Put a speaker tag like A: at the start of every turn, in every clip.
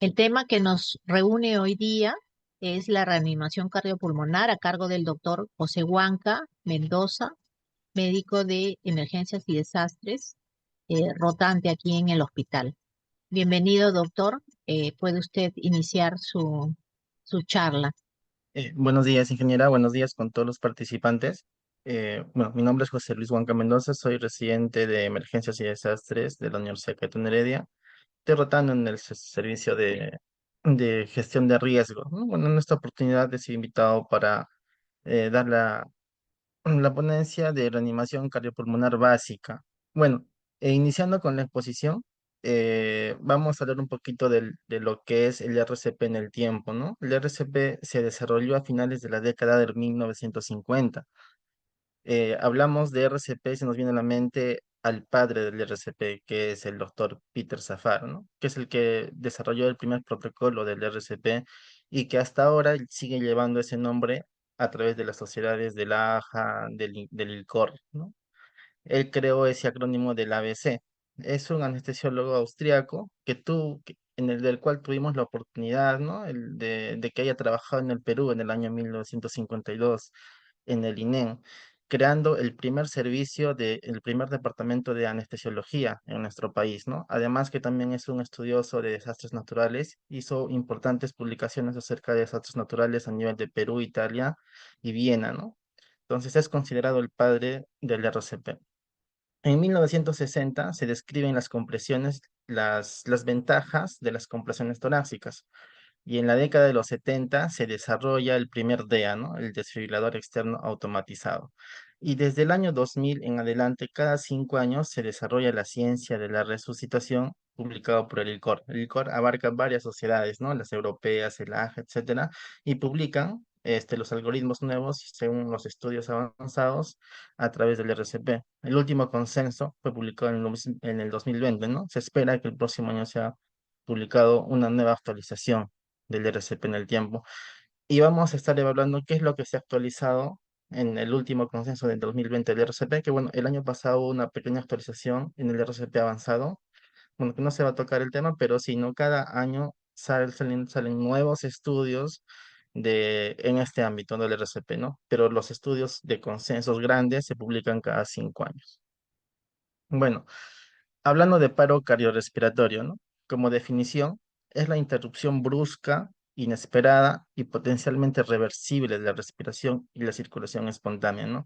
A: El tema que nos reúne hoy día es la reanimación cardiopulmonar a cargo del doctor José Huanca Mendoza, médico de emergencias y desastres, rotante aquí en el hospital. Bienvenido, doctor. Puede usted iniciar su charla.
B: Buenos días, ingeniera. Buenos días con todos los participantes. Bueno, mi nombre es José Luis Huanca Mendoza. Soy residente de Emergencias y Desastres de la Universidad Católica Heredia. Estoy rotando en el servicio de gestión de riesgo, ¿no? Bueno, en esta oportunidad he sido invitado para dar la ponencia de reanimación cardiopulmonar básica. Bueno, iniciando con la exposición, vamos a hablar un poquito de lo que es el RCP en el tiempo, ¿no? El RCP se desarrolló a finales de la década de 1950. Hablamos de RCP y se nos viene a la mente al padre del RCP, que es el doctor Peter Safar, ¿no? Que es el que desarrolló el primer protocolo del RCP y que hasta ahora sigue llevando ese nombre a través de las sociedades de la AJA, del ILCOR, ¿no? Él creó ese acrónimo del ABC. Es un anestesiólogo austriaco en el del cual tuvimos la oportunidad, ¿no? De que haya trabajado en el Perú en el año 1952 en el INEM, creando el primer departamento de anestesiología en nuestro país, ¿no? Además que también es un estudioso de desastres naturales, hizo importantes publicaciones acerca de desastres naturales a nivel de Perú, Italia y Viena, ¿no? Entonces es considerado el padre del RCP. En 1960 se describen las compresiones, las ventajas de las compresiones torácicas. Y en la década de los 70 se desarrolla el primer DEA, ¿no? El desfibrilador externo automatizado. Y desde el año 2000 en adelante, cada 5 años se desarrolla la ciencia de la resucitación publicado por el ILCOR. El ILCOR abarca varias sociedades, ¿no? Las europeas, el AJA, etcétera, y publican los algoritmos nuevos según los estudios avanzados a través del RCP. El último consenso fue publicado en el 2020, ¿no? Se espera que el próximo año sea publicado una nueva actualización del RCP en el tiempo. Y vamos a estar evaluando qué es lo que se ha actualizado en el último consenso del 2020 del RCP, que bueno, el año pasado hubo una pequeña actualización en el RCP avanzado. Bueno, que no se va a tocar el tema, pero sí, ¿no? Cada año salen nuevos estudios en este ámbito del RCP, ¿no? Pero los estudios de consensos grandes se publican cada 5 años. Bueno, hablando de paro cardiorrespiratorio, ¿no? Como definición, es la interrupción brusca, inesperada y potencialmente reversible de la respiración y la circulación espontánea, ¿no?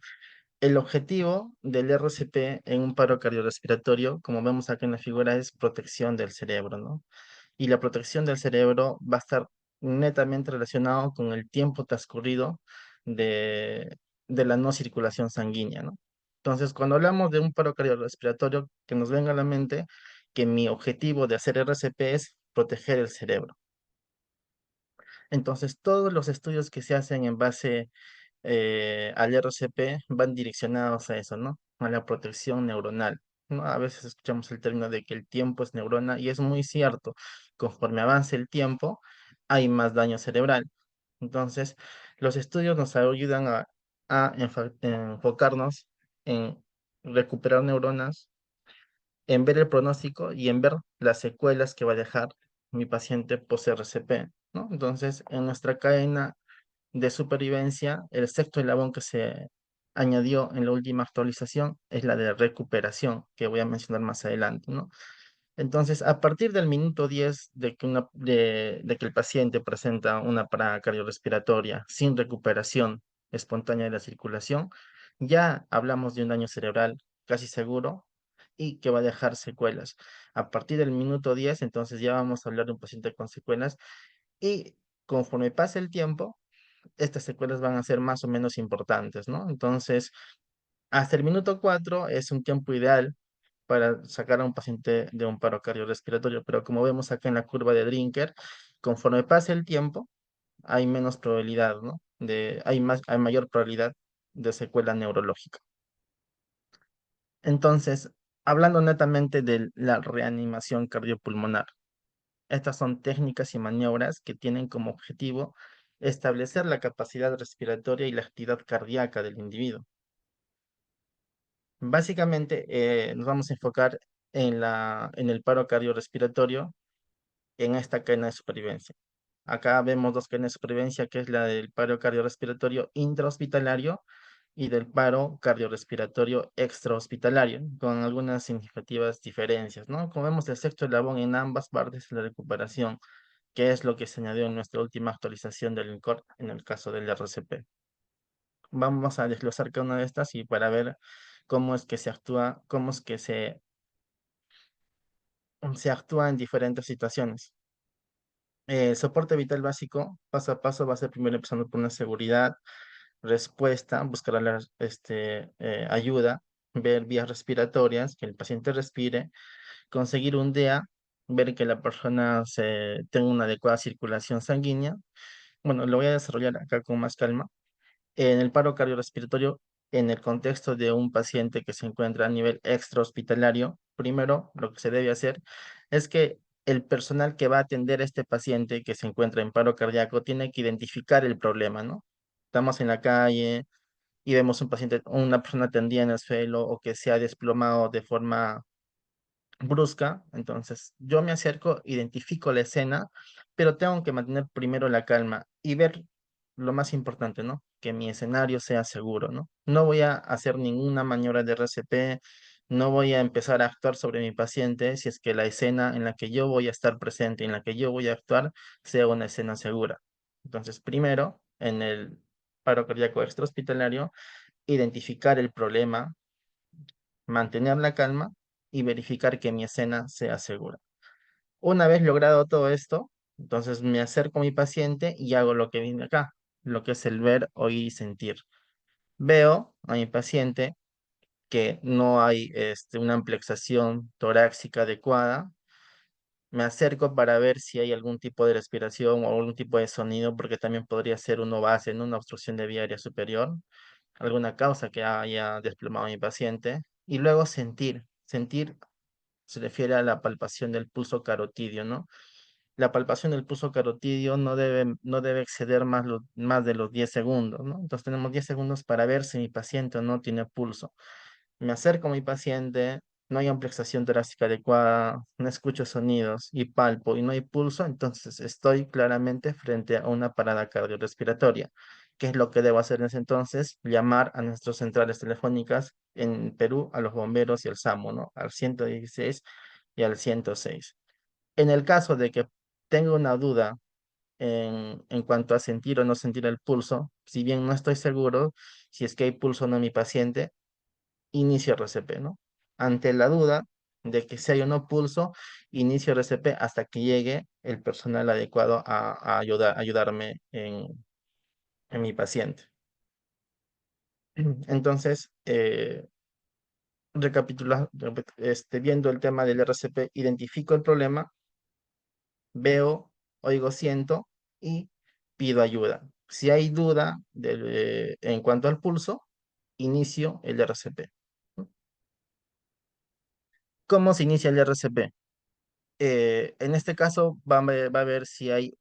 B: El objetivo del RCP en un paro cardiorrespiratorio, como vemos acá en la figura, es protección del cerebro, ¿no? Y la protección del cerebro va a estar netamente relacionado con el tiempo transcurrido de, de la no circulación sanguínea, ¿no? Entonces, cuando hablamos de un paro cardiorrespiratorio, que nos venga a la mente que mi objetivo de hacer RCP es proteger el cerebro. Entonces, todos los estudios que se hacen en base al RCP van direccionados a eso, ¿no? A la protección neuronal, ¿no? A veces escuchamos el término de que el tiempo es neurona y es muy cierto. Conforme avance el tiempo, hay más daño cerebral. Entonces, los estudios nos ayudan a enfocarnos en recuperar neuronas, en ver el pronóstico y en ver las secuelas que va a dejar mi paciente post-RCP, ¿no? Entonces, en nuestra cadena de supervivencia, el sexto eslabón que se añadió en la última actualización es la de recuperación, que voy a mencionar más adelante, ¿no? Entonces, a partir del minuto 10 de que el paciente presenta una parada cardiorrespiratoria sin recuperación espontánea de la circulación, ya hablamos de un daño cerebral casi seguro y que va a dejar secuelas. A partir del minuto 10, entonces ya vamos a hablar de un paciente con secuelas y conforme pase el tiempo, estas secuelas van a ser más o menos importantes, ¿no? Entonces, hasta el minuto 4 es un tiempo ideal para sacar a un paciente de un paro cardiorrespiratorio, pero como vemos acá en la curva de Drinker, conforme pase el tiempo, hay menos probabilidad, ¿no? Hay mayor probabilidad de secuela neurológica. Entonces, hablando netamente de la reanimación cardiopulmonar, estas son técnicas y maniobras que tienen como objetivo establecer la capacidad respiratoria y la actividad cardíaca del individuo. Básicamente, nos vamos a enfocar en el paro cardiorrespiratorio en esta cadena de supervivencia. Acá vemos dos cadenas de supervivencia, que es la del paro cardiorrespiratorio intrahospitalario y del paro cardiorrespiratorio extrahospitalario, con algunas significativas diferencias, ¿no? Como vemos, el sexto eslabón en ambas partes de la recuperación, que es lo que se añadió en nuestra última actualización del INCOR en el caso del RCP. Vamos a desglosar cada una de estas y para ver cómo es que se actúa, cómo es que se actúa en diferentes situaciones. El soporte vital básico, paso a paso, va a ser primero empezando por una seguridad, respuesta, buscar la ayuda, ver vías respiratorias, que el paciente respire, conseguir un DEA, ver que la persona tenga una adecuada circulación sanguínea. Bueno, lo voy a desarrollar acá con más calma. En el paro cardiorrespiratorio, en el contexto de un paciente que se encuentra a nivel extrahospitalario, primero lo que se debe hacer es que el personal que va a atender a este paciente que se encuentra en paro cardíaco tiene que identificar el problema, ¿no? Estamos en la calle y vemos un paciente, una persona tendida en el suelo o que se ha desplomado de forma brusca, entonces yo me acerco, identifico la escena, pero tengo que mantener primero la calma y ver lo más importante, ¿no? Que mi escenario sea seguro, ¿no? No voy a hacer ninguna maniobra de RCP, no voy a empezar a actuar sobre mi paciente si es que la escena en la que yo voy a estar presente, en la que yo voy a actuar, sea una escena segura. Entonces, primero, en el paro cardíaco extrahospitalario, identificar el problema, mantener la calma y verificar que mi escena sea segura. Una vez logrado todo esto, entonces me acerco a mi paciente y hago lo que viene acá, lo que es el ver, oír y sentir. Veo a mi paciente que no hay una amplexación torácica adecuada. Me acerco para ver si hay algún tipo de respiración o algún tipo de sonido, porque también podría ser uno base en una obstrucción de vía aérea superior, alguna causa que haya desplomado a mi paciente. Y luego sentir. Sentir se refiere a la palpación del pulso carotidio, ¿no? La palpación del pulso carotidio no debe exceder más de los 10 segundos, ¿no? Entonces tenemos 10 segundos para ver si mi paciente no tiene pulso. Me acerco a mi paciente, no hay amplexación torácica adecuada, no escucho sonidos y palpo y no hay pulso, entonces estoy claramente frente a una parada cardiorrespiratoria. ¿Qué es lo que debo hacer en ese entonces? Llamar a nuestras centrales telefónicas en Perú, a los bomberos y al SAMU, ¿no? Al 116 y al 106. En el caso de que tenga una duda en cuanto a sentir o no sentir el pulso, si bien no estoy seguro si es que hay pulso o no en mi paciente, inicio RCP, ¿no? Ante la duda de que si hay o no pulso, inicio RCP hasta que llegue el personal adecuado a ayudarme en mi paciente. Entonces, viendo el tema del RCP, identifico el problema, veo, oigo, siento y pido ayuda. Si hay duda en cuanto al pulso, inicio el RCP. ¿Cómo se inicia el RCP? En este caso va a ver si hay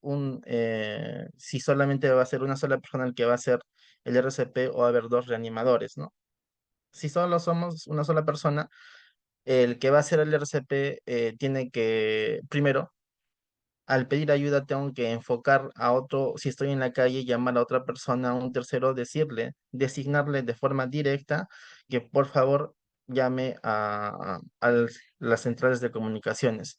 B: si solamente va a ser una sola persona el que va a hacer el RCP o va a haber dos reanimadores, ¿no? Si solo somos una sola persona, el que va a hacer el RCP tiene que, primero, al pedir ayuda tengo que enfocar a otro, si estoy en la calle, llamar a otra persona, a un tercero, decirle, designarle de forma directa que por favor llame a las centrales de comunicaciones.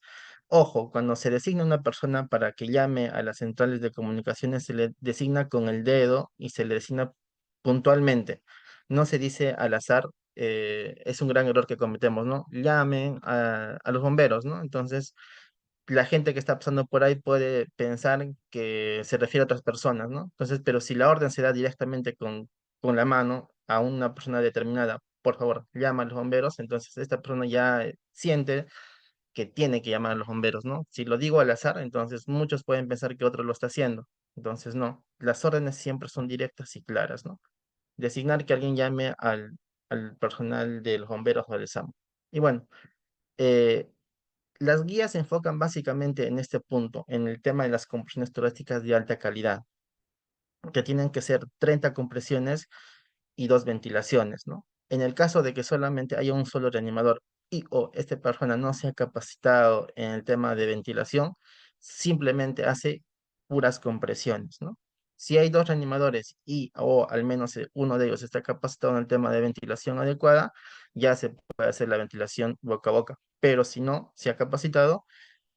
B: Ojo, cuando se designa una persona para que llame a las centrales de comunicaciones, se le designa con el dedo y se le designa puntualmente. No se dice al azar, es un gran error que cometemos, ¿no? Llamen a los bomberos, ¿no? Entonces la gente que está pasando por ahí puede pensar que se refiere a otras personas, ¿no? Entonces, pero si la orden se da directamente con la mano a una persona determinada, por favor, llama a los bomberos, entonces esta persona ya siente que tiene que llamar a los bomberos, ¿no? Si lo digo al azar, entonces muchos pueden pensar que otro lo está haciendo. Entonces, no, las órdenes siempre son directas y claras, ¿no? Designar que alguien llame al personal de los bomberos o del SAMU. Y bueno, eh, las guías se enfocan básicamente en este punto, en el tema de las compresiones torácicas de alta calidad, que tienen que ser 30 compresiones y dos ventilaciones, ¿no? En el caso de que solamente haya un solo reanimador y o esta persona no sea capacitado en el tema de ventilación, simplemente hace puras compresiones, ¿no? Si hay dos reanimadores y o al menos uno de ellos está capacitado en el tema de ventilación adecuada, ya se puede hacer la ventilación boca a boca. Pero si no se ha capacitado,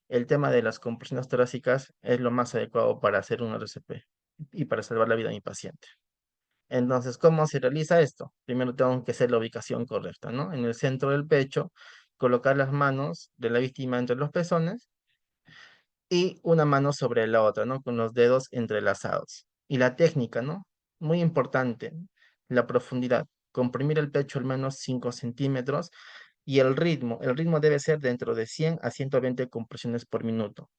B: el tema de las compresiones torácicas es lo más adecuado para hacer un RCP y para salvar la vida de mi paciente. Entonces, ¿cómo se realiza esto? Primero tengo que hacer la ubicación correcta, ¿no? En el centro del pecho, colocar las manos de la víctima entre los pezones y una mano sobre la otra, ¿no? Con los dedos entrelazados. Y la técnica, ¿no? Muy importante, la profundidad. Comprimir el pecho al menos 5 centímetros y el ritmo debe ser dentro de 100 a 120 compresiones por minuto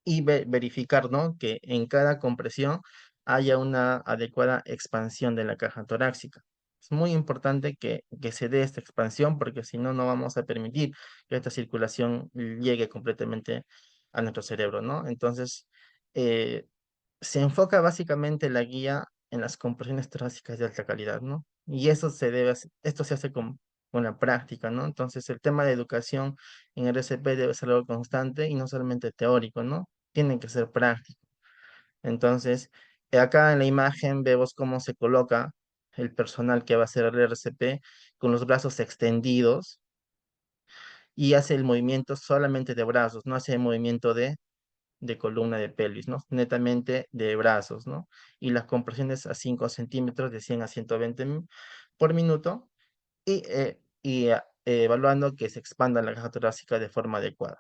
B: y verificar, ¿no? Que en cada compresión haya una adecuada expansión de la caja torácica. Es muy importante que se dé esta expansión porque si no, no vamos a permitir que esta circulación llegue completamente a nuestro cerebro, ¿no? Entonces, eh, se enfoca básicamente la guía en las compresiones torácicas de alta calidad, ¿no? Y eso esto se hace con la práctica, ¿no? Entonces, el tema de educación en RCP debe ser algo constante y no solamente teórico, ¿no? Tiene que ser práctico. Entonces, acá en la imagen vemos cómo se coloca el personal que va a hacer el RCP con los brazos extendidos y hace el movimiento solamente de brazos, no hace el movimiento de columna de pelvis, ¿no? Netamente de brazos, ¿no? Y las compresiones a 5 centímetros de 100 a 120 por minuto y evaluando que se expanda la caja torácica de forma adecuada.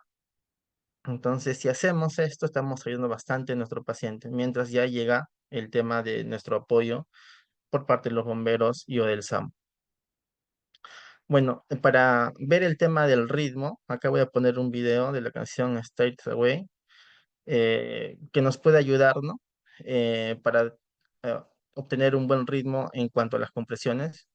B: Entonces, si hacemos esto, estamos ayudando bastante a nuestro paciente, mientras ya llega el tema de nuestro apoyo por parte de los bomberos y o del SAM. Bueno, para ver el tema del ritmo, acá voy a poner un video de la canción Straight Away que nos puede ayudar, ¿no? Para eh, obtener un buen ritmo en cuanto a las compresiones.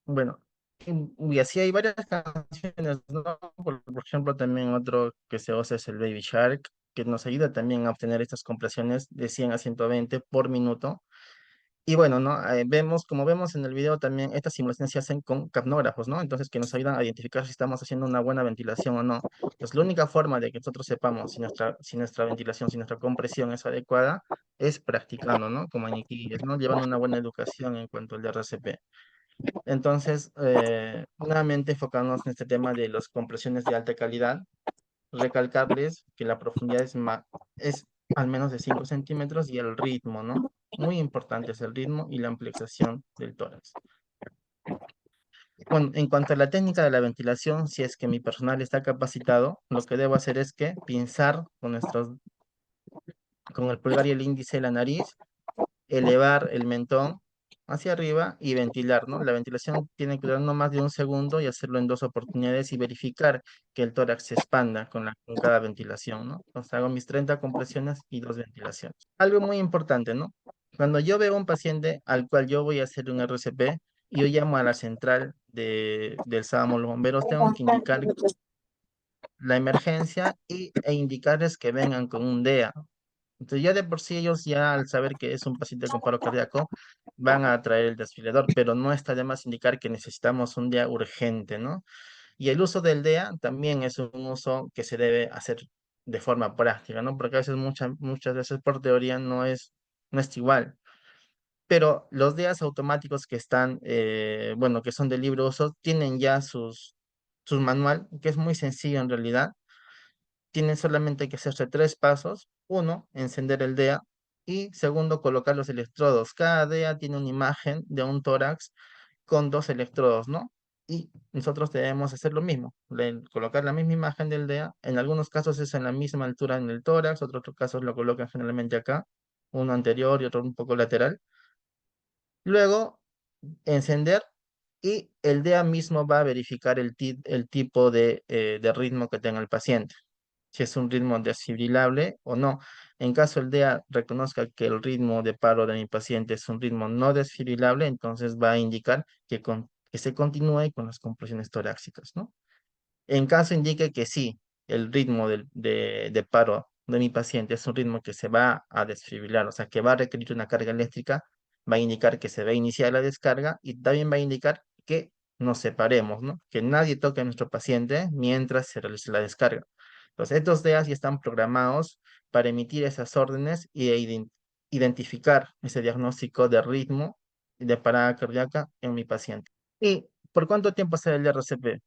B: Bueno, y así hay varias canciones, ¿no? Por ejemplo, también otro que se usa es el Baby Shark, que nos ayuda también a obtener estas compresiones de 100 a 120 por minuto. Y bueno, ¿no? Como vemos en el video también, estas simulaciones se hacen con capnógrafos, ¿no? Entonces, que nos ayudan a identificar si estamos haciendo una buena ventilación o no. Entonces, la única forma de que nosotros sepamos si nuestra ventilación, si nuestra compresión es adecuada, es practicando, ¿no? Como en Iquiques, ¿no? Llevando una buena educación en cuanto al RCP. Entonces, nuevamente enfocándonos en este tema de las compresiones de alta calidad, recalcarles que la profundidad es al menos de 5 centímetros y el ritmo, ¿no? Muy importante es el ritmo y la ampliación del tórax. Bueno, en cuanto a la técnica de la ventilación, si es que mi personal está capacitado, lo que debo hacer es que pinzar con el pulgar y el índice de la nariz, elevar el mentón hacia arriba y ventilar, ¿no? La ventilación tiene que durar no más de un segundo y hacerlo en dos oportunidades y verificar que el tórax se expanda con cada ventilación, ¿no? Entonces hago mis 30 compresiones y dos ventilaciones. Algo muy importante, ¿no? Cuando yo veo un paciente al cual yo voy a hacer un RCP, yo llamo a la central del SAMU, los bomberos, tengo que indicar la emergencia e indicarles que vengan con un DEA. Entonces ya de por sí ellos ya al saber que es un paciente con paro cardíaco van a traer el desfibrilador, pero no está de más indicar que necesitamos un DEA urgente, ¿no? Y el uso del DEA también es un uso que se debe hacer de forma práctica, ¿no? Porque a veces, muchas veces por teoría no es igual. Pero los DEAs automáticos que están, bueno, que son de libre uso, tienen ya sus manual, que es muy sencillo en realidad tienen solamente que hacerse tres pasos. Uno, encender el DEA. Y segundo, colocar los electrodos. Cada DEA tiene una imagen de un tórax con dos electrodos, ¿no? Y nosotros debemos hacer lo mismo, colocar la misma imagen del DEA. En algunos casos es en la misma altura en el tórax, otros casos lo colocan generalmente acá, uno anterior y otro un poco lateral. Luego, encender y el DEA mismo va a verificar el tipo de ritmo que tenga el paciente si es un ritmo desfibrilable o no. En caso el DEA reconozca que el ritmo de paro de mi paciente es un ritmo no desfibrilable, entonces va a indicar que se continúe con las compresiones torácicas, ¿no? En caso indique que sí, el ritmo de paro de mi paciente es un ritmo que se va a desfibrilar, o sea, que va a requerir una carga eléctrica, va a indicar que se va a iniciar la descarga y también va a indicar que nos separemos, ¿no? Que nadie toque a nuestro paciente mientras se realiza la descarga. Entonces, estos DEAs ya están programados para emitir esas órdenes identificar ese diagnóstico de ritmo de parada cardíaca en mi paciente. ¿Y por cuánto tiempo será el RCP?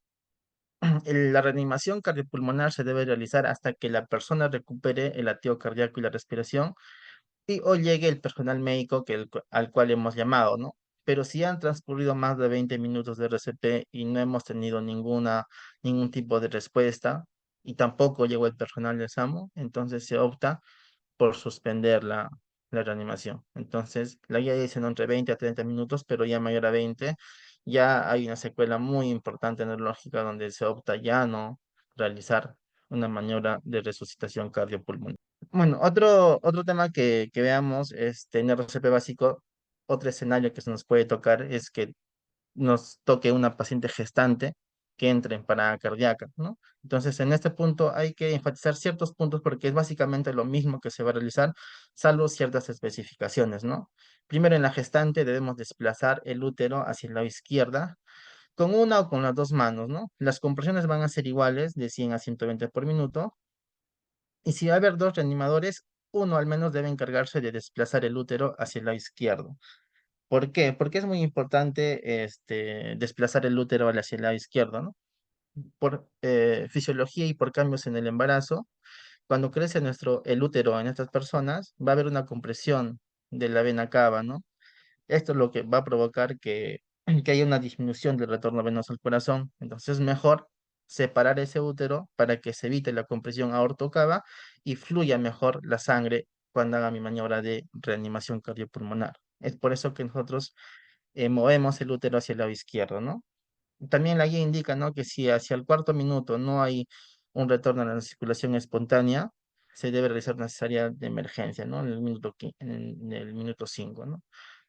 B: La reanimación cardiopulmonar se debe realizar hasta que la persona recupere el latido cardíaco y la respiración y o llegue el personal médico al cual hemos llamado, ¿no? Pero si han transcurrido más de 20 minutos de RCP y no hemos tenido ningún tipo de respuesta y tampoco llegó el personal de SAMU, entonces se opta por suspender la reanimación. Entonces, la guía dice, ¿no?, entre 20 a 30 minutos, pero ya mayor a 20, ya hay una secuela muy importante neurológica donde se opta ya no realizar una maniobra de resucitación cardiopulmonar. Bueno, otro tema que veamos es en RCP básico, otro escenario que se nos puede tocar es que nos toque una paciente gestante que entre en parada cardíaca, ¿no? Entonces, en este punto hay que enfatizar ciertos puntos porque es básicamente lo mismo que se va a realizar, salvo ciertas especificaciones, ¿no? Primero, en la gestante debemos desplazar el útero hacia el lado izquierda con una o con las dos manos, ¿no? Las compresiones van a ser iguales de 100 a 120 por minuto y si va a haber dos reanimadores, uno al menos debe encargarse de desplazar el útero hacia el lado izquierdo. ¿Por qué? Porque es muy importante desplazar el útero hacia el lado izquierdo, ¿no? Por fisiología y por cambios en el embarazo, cuando crece el útero en estas personas, va a haber una compresión de la vena cava, ¿no? Esto es lo que va a provocar que haya una disminución del retorno venoso al corazón. Entonces es mejor separar ese útero para que se evite la compresión aortocava y fluya mejor la sangre cuando haga mi maniobra de reanimación cardiopulmonar. Es por eso que nosotros movemos el útero hacia el lado izquierdo, ¿no? También la guía indica, ¿no?, que si hacia el cuarto minuto no hay un retorno a la circulación espontánea, se debe realizar una cesárea de emergencia, ¿no? En el minuto 5, ¿no?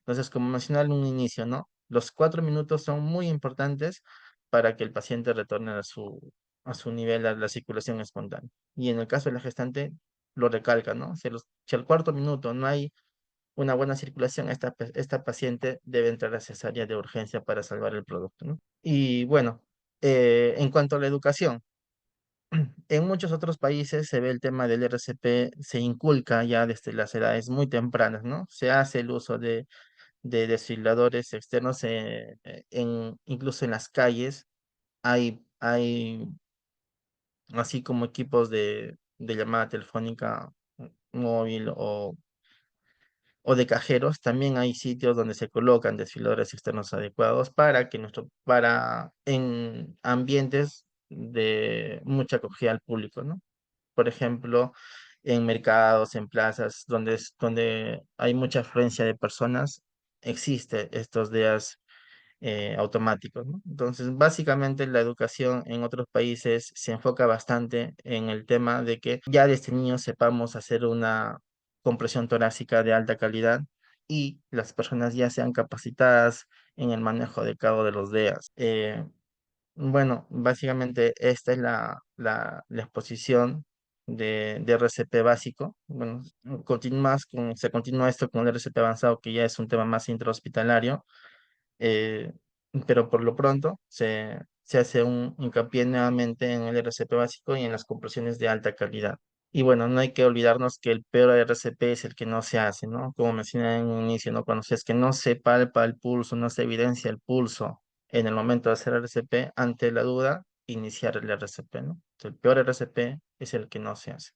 B: Entonces, como mencioné en un inicio, ¿no? Los 4 minutos son muy importantes para que el paciente retorne a su nivel, a la circulación espontánea. Y en el caso de la gestante, lo recalca, ¿no? Si al cuarto minuto no hay una buena circulación, esta paciente debe entrar a cesárea de urgencia para salvar el producto, ¿no? Y bueno, en cuanto a la educación, en muchos otros países se ve el tema del RCP, se inculca ya desde las edades muy tempranas, ¿no? Se hace el uso de desfibriladores externos, incluso en las calles, hay así como equipos de llamada telefónica móvil o de cajeros, también hay sitios donde se colocan desfiladores externos adecuados para en ambientes de mucha acogida al público, ¿no? Por ejemplo, en mercados, en plazas, donde hay mucha afluencia de personas, existe estos días automáticos, ¿no? Entonces, básicamente la educación en otros países se enfoca bastante en el tema de que ya desde niños sepamos hacer una compresión torácica de alta calidad y las personas ya sean capacitadas en el manejo adecuado de los DEAs. Bueno, básicamente esta es la exposición de RCP básico. Bueno, se continúa esto con el RCP avanzado, que ya es un tema más intrahospitalario, eh, pero por lo pronto se hace un hincapié nuevamente en el RCP básico y en las compresiones de alta calidad. Y bueno, no hay que olvidarnos que el peor RCP es el que no se hace, ¿no? Como mencioné en un inicio, ¿no? Cuando es que no se palpa el pulso, no se evidencia el pulso en el momento de hacer RCP, ante la duda, iniciar el RCP, ¿no? Entonces, el peor RCP es el que no se hace.